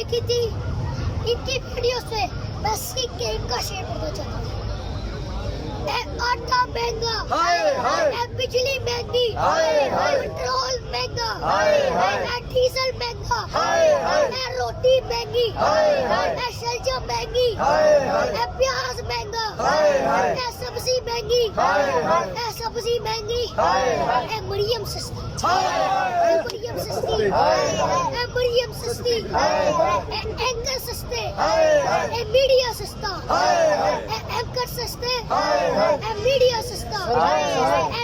देखी थी इनकी वीडियो से, मैं सीख के इनका शेयर करना चाहता हूँ। आटा महंगा, बिजली महंगी, पेट्रोल महंगा, डीजल महंगा, रोटी महंगी, सब्जियां महंगी, प्याज महंगा, सब्जी महंगी, सब्जी महंगी, मरियम सस्ती, मरियम सस्ती, मरियम सस्ती, एंकर सस्ते, मीडिया सस्ता, एंकर सस्ते, मीडिया सस्ता,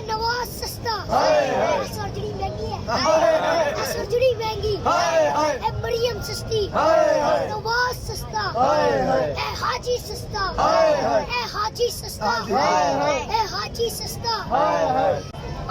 नवाज सस्ता, सर्जरी महंगी है, सर्जरी महंगी, मरियम सस्ती, नवाज सस्ता, हाजी सस्ता, हाजी सस्ता, हाजी सस्ता।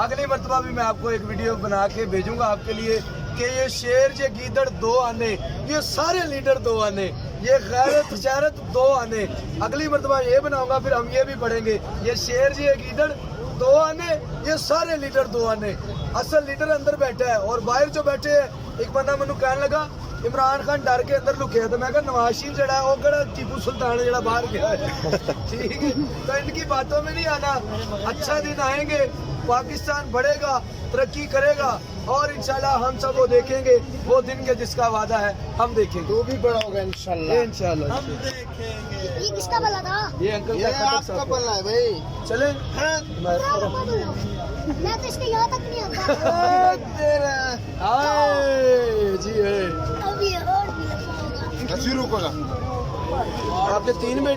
अगली मर्तबा भी मैं आपको एक वीडियो बना के भेजूंगा आपके लिए कि ये शेर ये गीदड़ दो आने, ये सारे लीडर दो आने, ये गैरत शरत दो आने। अगली मर्तबा ये बनाऊंगा, फिर हम ये भी पढ़ेंगे, ये शेर ये गीदड़ दो आने, ये सारे लीडर दो आने। असल लीडर अंदर बैठा है और बाहर जो बैठे है, एक बंदा मैनू कहने लगा इमरान खान डर के अंदर लुके है, तो मैं कहा नवाज शरीफ जड़ा है वो कड़ा टीपू सुल्तान जड़ा बाहर गया है। ठीक है, तो इनकी बातों में नहीं आना। अच्छा दिन आएंगे, पाकिस्तान बढ़ेगा, तरक्की करेगा और इंशाल्लाह हम सब वो देखेंगे, वो दिन के जिसका वादा है हम देखेंगे, वो भी बड़ा होगा इंशाल्लाह, इंशाल्लाह हम देखेंगे। ये किसका भला था? ये अंकल ये आपका भला है भाई। चले मैं तो इसके यहाँ तक नहीं आता। जी है अभी और भी शुरू करा आपके 3 मिनट